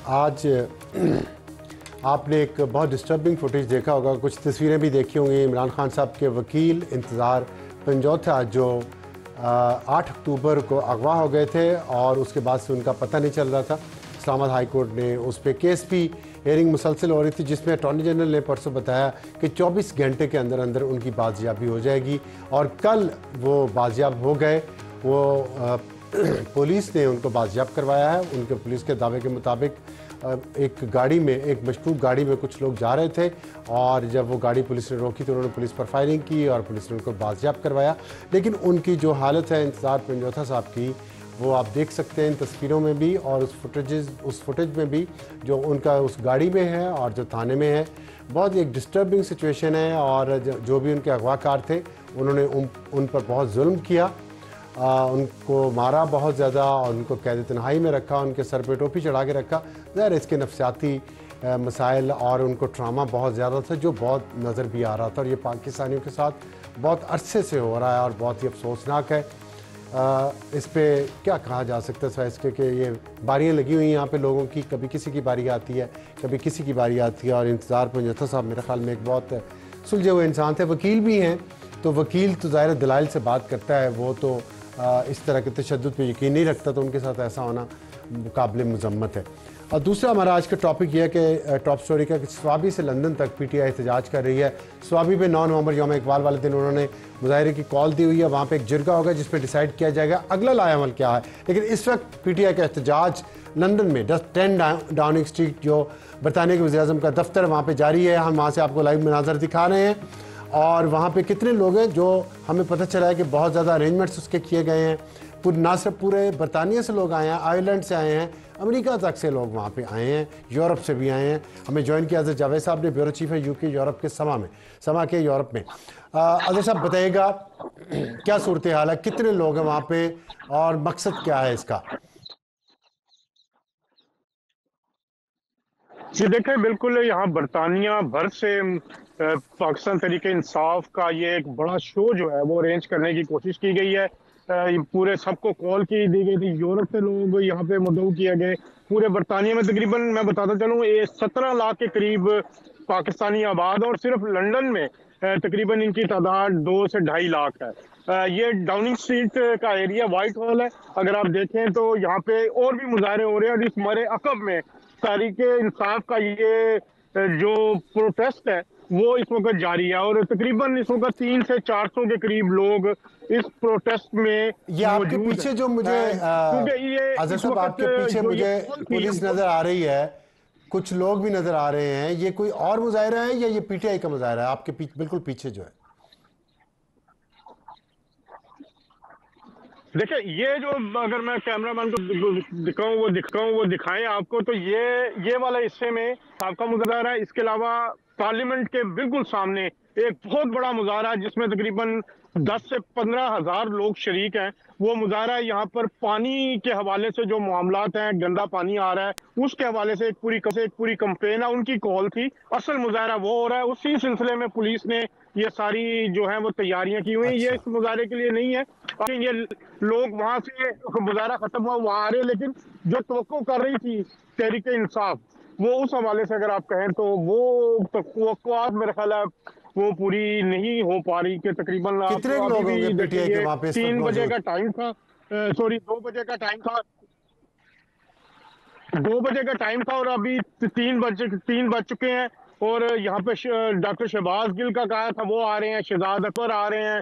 آج آپ نے ایک بہت ڈسٹربنگ فوٹیج دیکھا ہوگا، کچھ تصویریں بھی دیکھی ہوں گی۔ عمران خان صاحب کے وکیل انتظار پنجوتھا جو 8 اکتوبر کو اغوا ہو گئے تھے اور اس کے بعد سے ان کا پتہ نہیں چل رہا تھا۔ اسلام آباد ہائی کورٹ نے اس پہ کیس بھی ہیئرنگ مسلسل ہو رہی تھی، جس میں اٹارنی جنرل نے پرسوں بتایا کہ 24 گھنٹے کے اندر اندر ان کی بازیابی ہو جائے گی، اور کل وہ بازیاب ہو گئے۔ وہ پولیس نے ان کو بازیاب کروایا ہے۔ ان کے پولیس کے دعوے کے مطابق ایک گاڑی میں، ایک مشکوک گاڑی میں کچھ لوگ جا رہے تھے، اور جب وہ گاڑی پولیس نے روکی تو انہوں نے پولیس پر فائرنگ کی اور پولیس نے ان کو بازیاب کروایا۔ لیکن ان کی جو حالت ہے انتظار پنجوتھا صاحب کی، وہ آپ دیکھ سکتے ہیں ان تصویروں میں بھی اور اس فوٹیج میں بھی، جو ان کا اس گاڑی میں ہے اور جو تھانے میں ہے۔ بہت ایک ڈسٹربنگ سچویشن ہے، اور جو بھی ان کے اغوا کار تھے انہوں نے ان پر بہت ظلم کیا، ان کو مارا بہت زیادہ، اور ان کو قید تنہائی میں رکھا، ان کے سر پہ ٹوپی چڑھا کے رکھا۔ ظاہر اس کے نفسیاتی مسائل اور ان کو ٹراما بہت زیادہ تھا، جو بہت نظر بھی آ رہا تھا، اور یہ پاکستانیوں کے ساتھ بہت عرصے سے ہو رہا ہے اور بہت ہی افسوسناک ہے۔ اس پہ کیا کہا جا سکتا ہے سوائے اس کے کہ یہ باریاں لگی ہوئی ہیں یہاں پہ لوگوں کی، کبھی کسی کی باری آتی ہے، کبھی کسی کی باری آتی ہے۔ اور انتظار پنجوتھا صاحب میرے خیال میں ایک بہت سلجھے ہوئے انسان تھے، وکیل بھی ہیں، تو وکیل تو ظاہر دلائل سے بات کرتا ہے، وہ تو اس طرح کے تشدد پہ یقین نہیں رکھتا، تو ان کے ساتھ ایسا ہونا قابل مذمت ہے۔ اور دوسرا ہمارا آج کا ٹاپک یہ ہے کہ ٹاپ سٹوری کا کہ سوابی سے لندن تک پی ٹی آئی احتجاج کر رہی ہے۔ سوابی پہ 9 نومبر یوم اقبال والے دن انہوں نے مظاہرے کی کال دی ہوئی ہے، وہاں پہ ایک جرگہ ہوگا جس پہ ڈیسائیڈ کیا جائے گا اگلا لائحہ عمل کیا ہے۔ لیکن اس وقت پی ٹی آئی کا احتجاج لندن میں 10 ڈاؤننگ اسٹریٹ، جو برطانیہ کے وزیر اعظم کا دفتر وہاں پہ جاری ہے۔ ہم وہاں سے آپ کو لائیو مناظر دکھا رہے ہیں، اور وہاں پہ کتنے لوگ ہیں، جو ہمیں پتہ چلا ہے کہ بہت زیادہ ارینجمنٹس اس کے کیے گئے ہیں۔ نہ صرف پورے برطانیہ سے لوگ آئے ہیں، آئرلینڈ سے آئے ہیں، امریکہ تک سے لوگ وہاں پہ آئے ہیں، یورپ سے بھی آئے ہیں۔ ہمیں جوائن کیا حضرت جاوید صاحب نے، بیورو چیف ہے یو کے یورپ کے سما کے یورپ میں۔ حضرت صاحب بتائیے گا کیا صورتحال ہے، کتنے لوگ ہیں وہاں پہ، اور مقصد کیا ہے اس کا؟ جی دیکھیں، بالکل یہاں برطانیہ بھر سے پاکستان تحریک انصاف کا یہ ایک بڑا شو جو ہے وہ ارینج کرنے کی کوشش کی گئی ہے۔ پورے سب کو کال کی دی گئی تھی، یورپ سے لوگ یہاں پہ مدعو کیے گئے۔ پورے برطانیہ میں تقریباً میں بتاتا چلوں 17 لاکھ کے قریب پاکستانی آباد، اور صرف لندن میں تقریباً ان کی تعداد 2 سے 2.5 لاکھ ہے۔ یہ ڈاؤننگ اسٹریٹ کا ایریا وائٹ ہال ہے، اگر آپ دیکھیں تو یہاں پہ اور بھی مظاہرے ہو رہے ہیں، اور اس مرے عقب میں تحریک انصاف کا یہ جو پروٹیسٹ ہے وہ اس وقت جاری ہے، اور تقریباً اس وقت 300 سے 400 کے قریب لوگ اس پروٹیسٹ میں یہ آپ کے موجود پیچھے جو مجھے ہیں، کیونکہ یہ حضرت اس صاحب آپ وقت کے پیچھے جو یہ مجھے کال تھی پولیس نظر آ رہی ہے، کچھ لوگ بھی نظر آ رہے ہیں، یہ کوئی اور مظاہرہ ہے یا یہ پی ٹی آئی کا مظاہرہ ہے؟ آپ کے بالکل پیچھے جو ہے دیکھیں، یہ جو اگر میں کیمرہ مین کو دکھاؤں وہ دکھائیں آپ کو، تو یہ والا حصے میں آپ کا مظاہرہ ہے۔ اس کے علاوہ پارلیمنٹ کے بالکل سامنے ایک بہت بڑا مظاہرہ ہے، جس میں تقریباً 10 سے 15 ہزار لوگ شریک ہیں۔ وہ مظاہرہ یہاں پر پانی کے حوالے سے جو معاملات ہیں، گندا پانی آ رہا ہے، اس کے حوالے سے ایک پوری کمپین ہے، ان کی کال تھی۔ اصل مظاہرہ وہ ہو رہا ہے، اسی سلسلے میں پولیس نے یہ ساری جو ہے وہ تیاریاں کی ہوئی ہیں۔ یہ اچھا اس مظاہرے کے لیے نہیں ہے، اور یہ لوگ وہاں سے مظاہرہ ختم ہوا وہاں آ رہے ہیں، لیکن جو توقع کر رہی تھی تحریک انصاف، وہ اس حوالے سے اگر آپ کہیں تو وہ توقعات میرے خیال ہے وہ پوری نہیں ہو پا رہی، کہ تقریباً آپ کتنے ابھی لوگ ہوں بھی گے پی ٹی دیکھیں آئی کے یہ وہاں پہ اس وقت 3 بجے موجود؟ کا ٹائم تھا، 2 بجے کا ٹائم تھا، 2 بجے کا ٹائم تھا، اور ابھی 3 بج چکے ہیں۔ اور یہاں پہ ڈاکٹر شہباز گل کا کہا تھا وہ آ رہے ہیں، شہزاد اکبر آ رہے ہیں،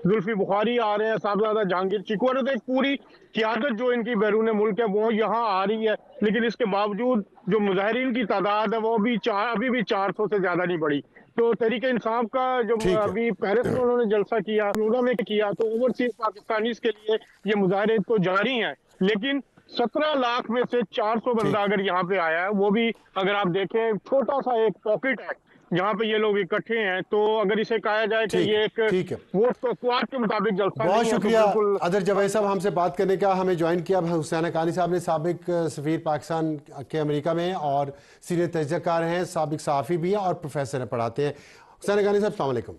زلفی بخاری آ رہے ہیں، صاحبزادہ جہانگیر چیکو، اور ایک پوری قیادت جو ان کی بیرون ملک ہے وہ یہاں آ رہی ہے۔ لیکن اس کے باوجود جو مظاہرین کی تعداد ہے وہ ابھی بھی 400 سے زیادہ نہیں بڑھی۔ تو تحریک انصاف کا جو ٹھیک ہے، ابھی پیرس میں انہوں نے جلسہ کیا، لوڈا میں کیا، تو اوورسیز پاکستانیز کے لیے یہ مظاہرے تو جاری ہیں، لیکن 17 لاکھ میں سے 400 بندہ ٹھیک اگر یہاں پہ آیا ہے، وہ بھی اگر آپ دیکھیں چھوٹا سا ایک پاکٹ ہے جہاں پہ یہ لوگ اکٹھے ہیں، تو اگر اسے کہا جائے کہ ٹھیک یہ ہے ایک ٹھیک ہے وہ توقعات کے مطابق جلسہ بہت نہیں ہے، تو شکریہ بالکل حضرت جاوید صاحب ہم سے بات کرنے کا۔ ہمیں جوائن کیا حسین حقانی صاحب نے، سابق سفیر پاکستان کے امریکہ میں اور سینئر تجزیہ کار ہیں، سابق صحافی بھی ہیں اور پروفیسر ہیں، پڑھاتے ہیں۔ حسین حقانی صاحب السلام علیکم۔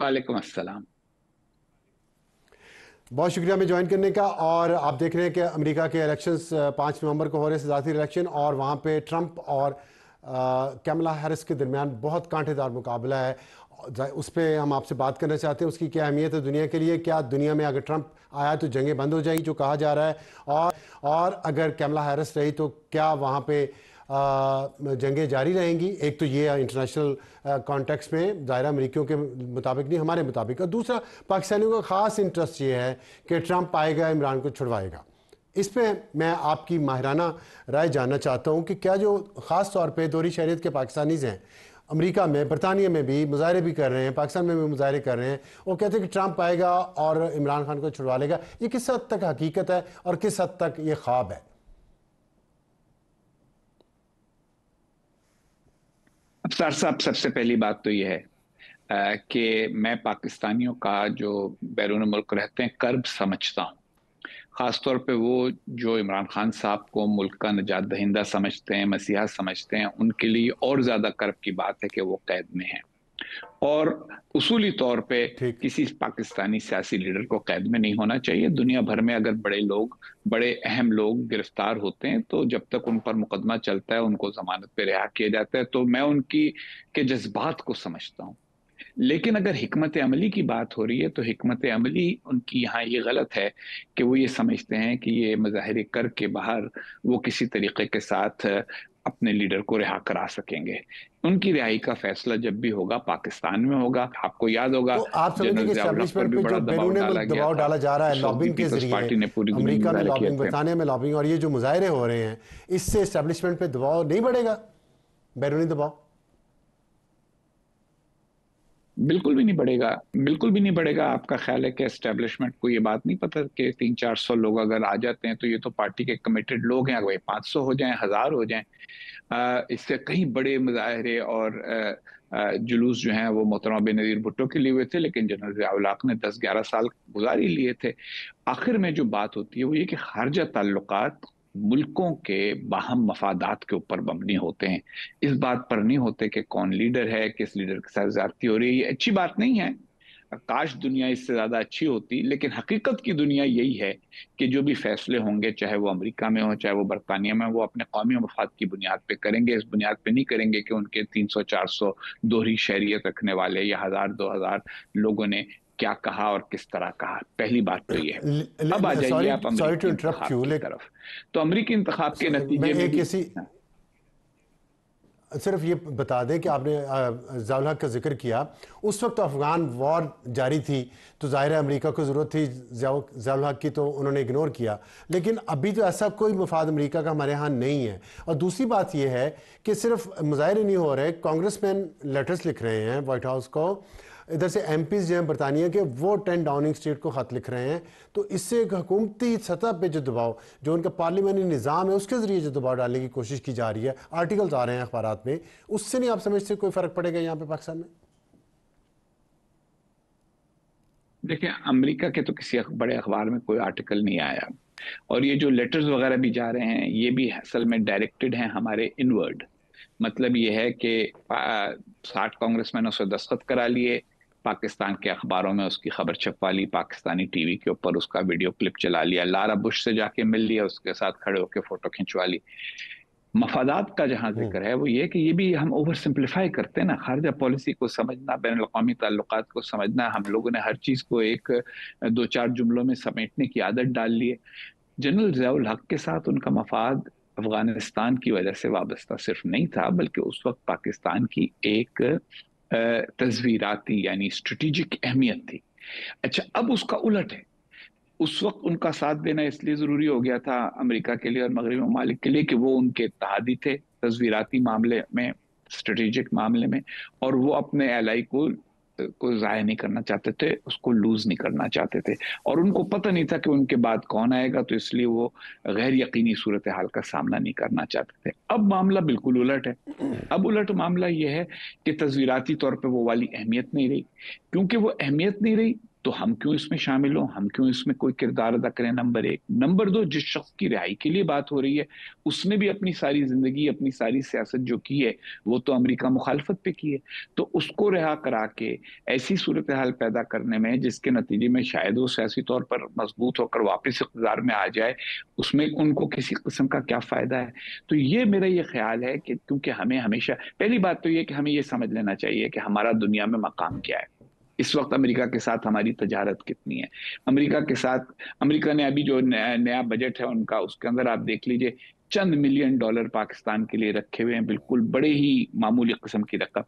وعلیکم السلام۔ بہت شکریہ ہمیں جوائن کرنے کا. اور آپ دیکھ رہے ہیں کہ امریکہ کے الیکشنز 5 نومبر کو ہو رہے ہیں، صدارتی الیکشن، اور وہاں پہ ٹرمپ اور کیملا ہیرس کے درمیان بہت کانٹے دار مقابلہ ہے. اس پہ ہم آپ سے بات کرنا چاہتے ہیں، اس کی کیا اہمیت ہے دنیا کے لیے. کیا دنیا میں اگر ٹرمپ آیا تو جنگیں بند ہو جائیں جو کہا جا رہا ہے، اور اگر کیملا ہیرس رہی تو کیا وہاں پہ جنگیں جاری رہیں گی؟ ایک تو یہ انٹرنیشنل کانٹیکس میں ظاہرہ امریکیوں کے مطابق نہیں، ہمارے مطابق. اور دوسرا، پاکستانیوں کا خاص انٹرسٹ یہ ہے کہ ٹرمپ آئے گا، عمران کو چھڑوائے گا. اس پہ میں آپ کی ماہرانہ رائے جاننا چاہتا ہوں کہ کیا جو خاص طور پہ دوہری شہریت کے پاکستانیز ہیں، امریکہ میں، برطانیہ میں بھی مظاہرے بھی کر رہے ہیں، پاکستان میں بھی مظاہرے کر رہے ہیں، وہ کہتے ہیں کہ ٹرمپ آئے گا اور عمران خان کو چھڑوا لے گا. یہ کس حد تک حقیقت ہے اور کس حد تک یہ خواب ہے؟ افسر صاحب، سب سے پہلی بات تو یہ ہے کہ میں پاکستانیوں کا جو بیرون ملک رہتے ہیں کرب سمجھتا ہوں، خاص طور پہ وہ جو عمران خان صاحب کو ملک کا نجات دہندہ سمجھتے ہیں، مسیحا سمجھتے ہیں. ان کے لیے اور زیادہ کرب کی بات ہے کہ وہ قید میں ہیں. اور اصولی طور پہ ٹھیک. کسی پاکستانی سیاسی لیڈر کو قید میں نہیں ہونا چاہیے. دنیا بھر میں اگر بڑے اہم لوگ گرفتار ہوتے ہیں تو جب تک ان پر مقدمہ چلتا ہے، ان کو ضمانت پہ رہا کیا جاتا ہے. تو میں ان کے جذبات کو سمجھتا ہوں. لیکن اگر حکمت عملی کی بات ہو رہی ہے تو حکمت عملی ان کی یہاں یہ غلط ہے کہ وہ یہ سمجھتے ہیں کہ یہ مظاہرے کر کے باہر وہ کسی طریقے کے ساتھ اپنے لیڈر کو رہا کرا سکیں گے. ان کی رہائی کا فیصلہ جب بھی ہوگا پاکستان میں ہوگا. آپ کو یاد ہوگا تو آپ سمجھتے ہیں جنرل کہ ضیاء الحق پر اسٹیبلشمنٹ بھی پہ جو بڑا دباؤ بیرون ڈالا ملک گیا دباؤ تھا. ڈالا جا رہا ہے اس وقت بھی لابنگ کے پیپلز ذریعے، پارٹی نے پوری دنیا میں امریکہ میں مظاہرے کیے لابنگ، تھے. برطانیہ میں لابنگ، اور یہ جو مظاہرے ہو رہے ہیں، اس سے اسٹیبلشمنٹ پہ دباؤ نہیں بڑھے گا، بیرونی دباؤ؟ بالکل بھی نہیں بڑھے گا، بالکل بھی نہیں بڑھے گا. آپ کا خیال ہے کہ اسٹیبلشمنٹ کو یہ بات نہیں پتہ کہ 300-400 لوگ اگر آ جاتے ہیں تو یہ تو پارٹی کے کمیٹڈ لوگ ہیں. اگر 500 ہو جائیں، 1000 ہو جائیں، اس سے کہیں بڑے مظاہرے اور جلوس جو ہیں وہ محترمہ بینظیر بھٹو کے لیے ہوئے تھے، لیکن جنرل ضیاء الحق نے 10-11 سال گزار ہی لیے تھے. آخر میں جو بات ہوتی ہے وہ یہ کہ خارجہ تعلقات ملکوں کے باہم مفادات کے اوپر مبنی ہوتے ہیں. اس بات پر نہیں ہوتے کہ کون لیڈر ہے، کس لیڈر کے ساتھ زیادتی ہو رہی ہے. یہ اچھی بات نہیں ہے، کاش دنیا اس سے زیادہ اچھی ہوتی. لیکن حقیقت کی دنیا یہی ہے کہ جو بھی فیصلے ہوں گے، چاہے وہ امریکہ میں ہو چاہے وہ برطانیہ میں، وہ اپنے قومی مفاد کی بنیاد پہ کریں گے. اس بنیاد پہ نہیں کریں گے کہ ان کے 300-400 دوہری شہریت رکھنے والے یا 1000-2000 لوگوں نے کیا کہا اور کس طرح کہا. پہلی بات تو یہ ہے. اب آ جائیے آپ سوری ٹو امریکی انٹرپٹ انتخاب یو، کی طرف. تو امریکی انتخاب کے میں نتیجے میں ایک بھی ایسی صرف یہ بتا دیں کہ آپ نے ضیاء الحق کا ذکر کیا، اس وقت افغان وار جاری تھی تو ظاہر ہے امریکہ کو ضرورت تھی ضیاء الحق کی، تو انہوں نے اگنور کیا. لیکن ابھی تو ایسا کوئی مفاد امریکہ کا ہمارے ہاں نہیں ہے. اور دوسری بات یہ ہے کہ صرف مظاہرے نہیں ہو رہے، کانگریس مین لیٹرز لکھ رہے ہیں وائٹ ہاؤس کو، ادھر سے ایم پیز جو ہیں برطانیہ کے، وہ 10 ڈاؤننگ اسٹریٹ کو خط لکھ رہے ہیں. تو اس سے ایک حکومتی سطح پہ جو دباؤ، جو ان کا پارلیمانی نظام ہے، اس کے ذریعے جو دباؤ ڈالنے کی کوشش کی جا رہی ہے، آرٹیکلز آ رہے ہیں اخبارات میں، اس سے نہیں آپ سمجھتے کوئی فرق پڑے گا یہاں پہ پاکستان میں؟ دیکھیں، امریکہ کے تو کسی بڑے اخبار میں کوئی آرٹیکل نہیں آیا، اور یہ جو لیٹرز وغیرہ بھی جا رہے ہیں یہ بھی اصل میں ڈائریکٹڈ ہیں ہمارے انورڈ. مطلب یہ ہے کہ 60 کانگریس مینوں سے دستخط کرا لیے، پاکستان کے اخباروں میں اس کی خبر چھپوا لی، پاکستانی ٹی وی کے اوپر اس کا ویڈیو کلپ چلا لیا، لارا بش سے جا کے مل لیا، اس کے ساتھ کھڑے ہو کے فوٹو کھنچوا لی. مفادات کا جہاں ذکر ہے وہ یہ کہ یہ بھی ہم اوور سمپلیفائی کرتے ہیں نا. خارجہ پالیسی کو سمجھنا، بین الاقوامی تعلقات کو سمجھنا، ہم لوگوں نے ہر چیز کو ایک 2-4 جملوں میں سمیٹنے کی عادت ڈال لی ہے. جنرل ضیاء الحق کے ساتھ ان کا مفاد افغانستان کی وجہ سے وابستہ صرف نہیں تھا، بلکہ اس وقت پاکستان کی ایک تصویراتی یعنی اسٹریٹجک اہمیت تھی. اچھا، اب اس کا الٹ ہے. اس وقت ان کا ساتھ دینا اس لیے ضروری ہو گیا تھا امریکہ کے لیے اور مغربی ممالک کے لیے کہ وہ ان کے اتحادی تھے تصویراتی معاملے میں، اسٹریٹجک معاملے میں، اور وہ اپنے ایلائی کو ضائع نہیں کرنا چاہتے تھے، اس کو لوز نہیں کرنا چاہتے تھے. اور ان کو پتہ نہیں تھا کہ ان کے بعد کون آئے گا، تو اس لیے وہ غیر یقینی صورتحال کا سامنا نہیں کرنا چاہتے تھے. اب معاملہ بالکل الٹ ہے. اب الٹ معاملہ یہ ہے کہ تصویراتی طور پہ وہ والی اہمیت نہیں رہی. کیونکہ وہ اہمیت نہیں رہی تو ہم کیوں اس میں شامل ہوں، ہم کیوں اس میں کوئی کردار ادا کریں؟ نمبر ایک۔ نمبر دو، جس شخص کی رہائی کے لیے بات ہو رہی ہے اس نے بھی اپنی ساری زندگی، اپنی ساری سیاست جو کی ہے وہ تو امریکہ مخالفت پہ کی ہے، تو اس کو رہا کرا کے ایسی صورتحال پیدا کرنے میں جس کے نتیجے میں شاید وہ سیاسی طور پر مضبوط ہو کر واپس اقتدار میں آ جائے، اس میں ان کو کسی قسم کا کیا فائدہ ہے؟ تو یہ میرا یہ خیال ہے کہ کیونکہ ہمیں ہمیشہ پہلی بات تو یہ کہ ہمیں یہ سمجھ لینا چاہیے کہ ہمارا دنیا میں مقام کیا ہے، اس وقت امریکہ کے ساتھ ہماری تجارت کتنی ہے۔ امریکہ کے ساتھ، امریکہ نے ابھی جو نیا بجٹ ہے ان کا، اس کے اندر آپ دیکھ لیجئے چند ملین ڈالر پاکستان کے لیے رکھے ہوئے ہیں، بالکل بڑے ہی معمولی قسم کی رقم۔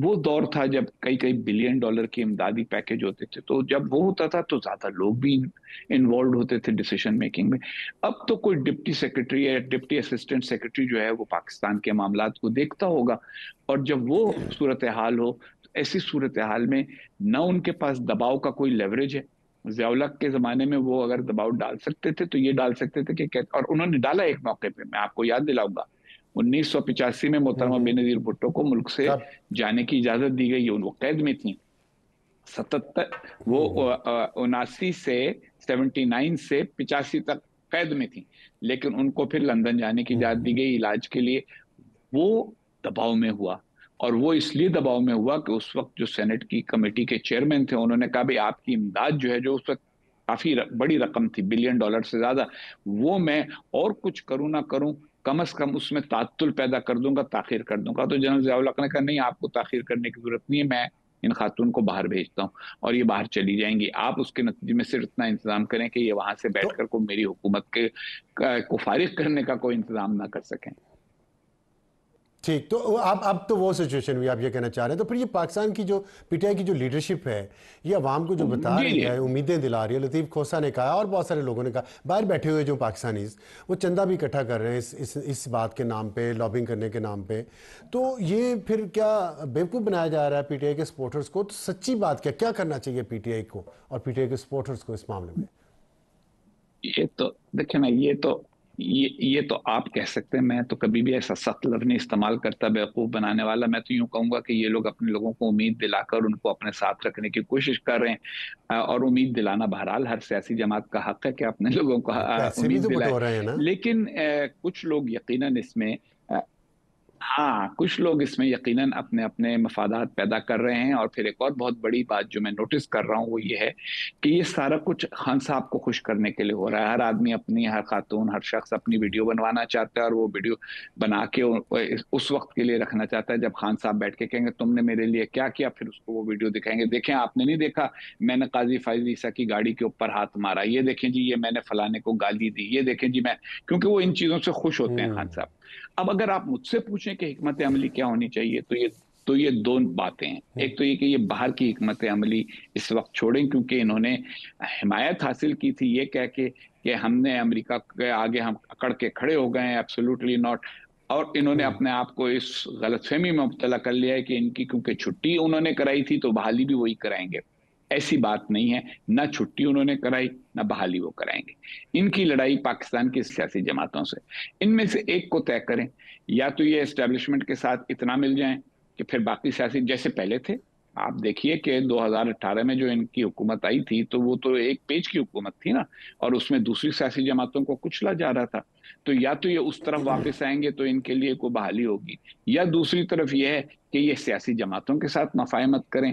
وہ دور تھا جب کئی کئی بلین ڈالر کے امدادی پیکج ہوتے تھے، تو جب وہ ہوتا تھا تو زیادہ لوگ بھی انوالوڈ ہوتے تھے ڈیسیشن میکنگ میں۔ اب تو کوئی ڈپٹی سیکرٹری یا ڈپٹی اسسٹنٹ سیکرٹری جو ہے وہ پاکستان کے معاملات کو دیکھتا ہوگا، اور جب وہ صورتحال ہو تو ایسی صورتحال میں نہ ان کے پاس دباؤ کا کوئی لیوریج ہے۔ ضیاء الحق کے زمانے میں وہ اگر دباؤ ڈال سکتے تھے تو یہ ڈال سکتے تھے کہ، اور انہوں نے ڈالا ایک موقع پہ، میں آپ کو یاد دلاؤں گا 1985 میں محترمہ بے نظیر بھٹو کو ملک سے کب؟ جانے کی اجازت دی گئی، وہ قید میں تھیں 79 سے 79 سے 85 تک قید میں تھیں، لیکن ان کو پھر لندن جانے کی اجازت دی گئی علاج کے لیے۔ وہ دباؤ میں ہوا، اور وہ اس لیے دباؤ میں ہوا کہ اس وقت جو سینٹ کی کمیٹی کے چیئرمین تھے انہوں نے کہا بھئی آپ کی امداد جو ہے، جو اس وقت کافی بڑی رقم تھی، بلین ڈالر سے زیادہ، وہ میں اور کچھ کروں نہ کروں کم از کم اس میں تعطل پیدا کر دوں گا، تاخیر کر دوں گا۔ تو جنرل ضیاء الحق نے کہا نہیں، آپ کو تاخیر کرنے کی ضرورت نہیں ہے، میں ان خاتون کو باہر بھیجتا ہوں اور یہ باہر چلی جائیں گی، آپ اس کے نتیجے میں صرف اتنا انتظام کریں کہ یہ وہاں سے تو بیٹھ کر کو میری حکومت کے کو فارغ کرنے کا کوئی انتظام نہ کر سکیں۔ ٹھیک، تو اب تو وہ سچویشن ہوئی، آپ یہ کہنا چاہ رہے ہیں۔ تو پھر یہ پاکستان کی جو پی ٹی آئی کی جو لیڈرشپ ہے، یہ عوام کو جو بتا جی رہی جی ہے، امیدیں دلا رہی ہے، لطیف کھوسہ نے کہا اور بہت سارے لوگوں نے کہا، باہر بیٹھے ہوئے جو پاکستانیز وہ چندہ بھی اکٹھا کر رہے ہیں اس بات کے نام پہ، لابنگ کرنے کے نام پہ، تو یہ پھر کیا بیوقوف بنایا جا رہا ہے پی ٹی آئی کے سپورٹرز کو؟ تو سچی بات کیا کرنا چاہیے پی ٹی آئی کو اور پی ٹی آئی کے سپورٹرز کو اس معاملے میں؟ یہ تو دیکھیں نا، یہ تو آپ کہہ سکتے ہیں، میں تو کبھی بھی ایسا سخت لفظ نہیں استعمال کرتا بیوقوف بنانے والا۔ میں تو یوں کہوں گا کہ یہ لوگ اپنے لوگوں کو امید دلا کر ان کو اپنے ساتھ رکھنے کی کوشش کر رہے ہیں، اور امید دلانا بہرحال ہر سیاسی جماعت کا حق ہے کہ اپنے لوگوں کو پیسے بھی تو امید دلائے، بٹور رہے ہیں نا۔ لیکن کچھ لوگ یقیناً اس میں ہاں، کچھ لوگ اس میں یقیناً اپنے اپنے مفادات پیدا کر رہے ہیں۔ اور پھر ایک اور بہت بڑی بات جو میں نوٹس کر رہا ہوں وہ یہ ہے کہ یہ سارا کچھ خان صاحب کو خوش کرنے کے لیے ہو رہا ہے۔ ہر آدمی اپنی، ہر خاتون، ہر شخص اپنی ویڈیو بنوانا چاہتا ہے، اور وہ ویڈیو بنا کے اس وقت کے لیے رکھنا چاہتا ہے جب خان صاحب بیٹھ کے کہیں گے تم نے میرے لیے کیا کیا، پھر اس کو وہ ویڈیو دکھائیں گے، دیکھیں آپ نے نہیں دیکھا میں نے قاضی فائز عیسیٰ کی گاڑی کے اوپر ہاتھ مارا، یہ دیکھیں جی یہ میں نے فلانے کو گالی دی، یہ دیکھیں جی میں، کیونکہ وہ ان چیزوں سے خوش ہوتے ہیں خان صاحب۔ اب اگر آپ مجھ سے پوچھیں کہ حکمت عملی کیا ہونی چاہیے، تو یہ دو باتیں ہیں۔ ایک تو یہ کہ یہ باہر کی حکمت عملی اس وقت چھوڑیں، کیونکہ انہوں نے حمایت حاصل کی تھی یہ کہہ کے کہ ہم نے امریکہ کے آگے ہم اکڑ کے کھڑے ہو گئے ہیں، ایبسولوٹلی ناٹ، اور انہوں نے اپنے آپ کو اس غلط فہمی میں مبتلا کر لیا ہے کہ ان کی کیونکہ چھٹی انہوں نے کرائی تھی تو بحالی بھی وہی کرائیں گے۔ ایسی بات نہیں ہے، نہ چھٹی انہوں نے کرائی نہ بحالی وہ کرائیں گے۔ ان کی لڑائی پاکستان کی سیاسی جماعتوں سے، ان میں سے ایک کو طے کریں، یا تو یہ اسٹیبلشمنٹ کے ساتھ اتنا مل جائیں کہ پھر باقی سیاسی جیسے پہلے تھے۔ آپ دیکھیے کہ 2018 میں جو ان کی حکومت آئی تھی تو وہ تو ایک پیج کی حکومت تھی نا، اور اس میں دوسری سیاسی جماعتوں کو کچلا جا رہا تھا۔ تو یا تو یہ اس طرف واپس آئیں گے تو ان کے لیے کوئی بحالی ہوگی، یا دوسری طرف یہ ہے کہ یہ سیاسی جماعتوں کے ساتھ مفاہمت کریں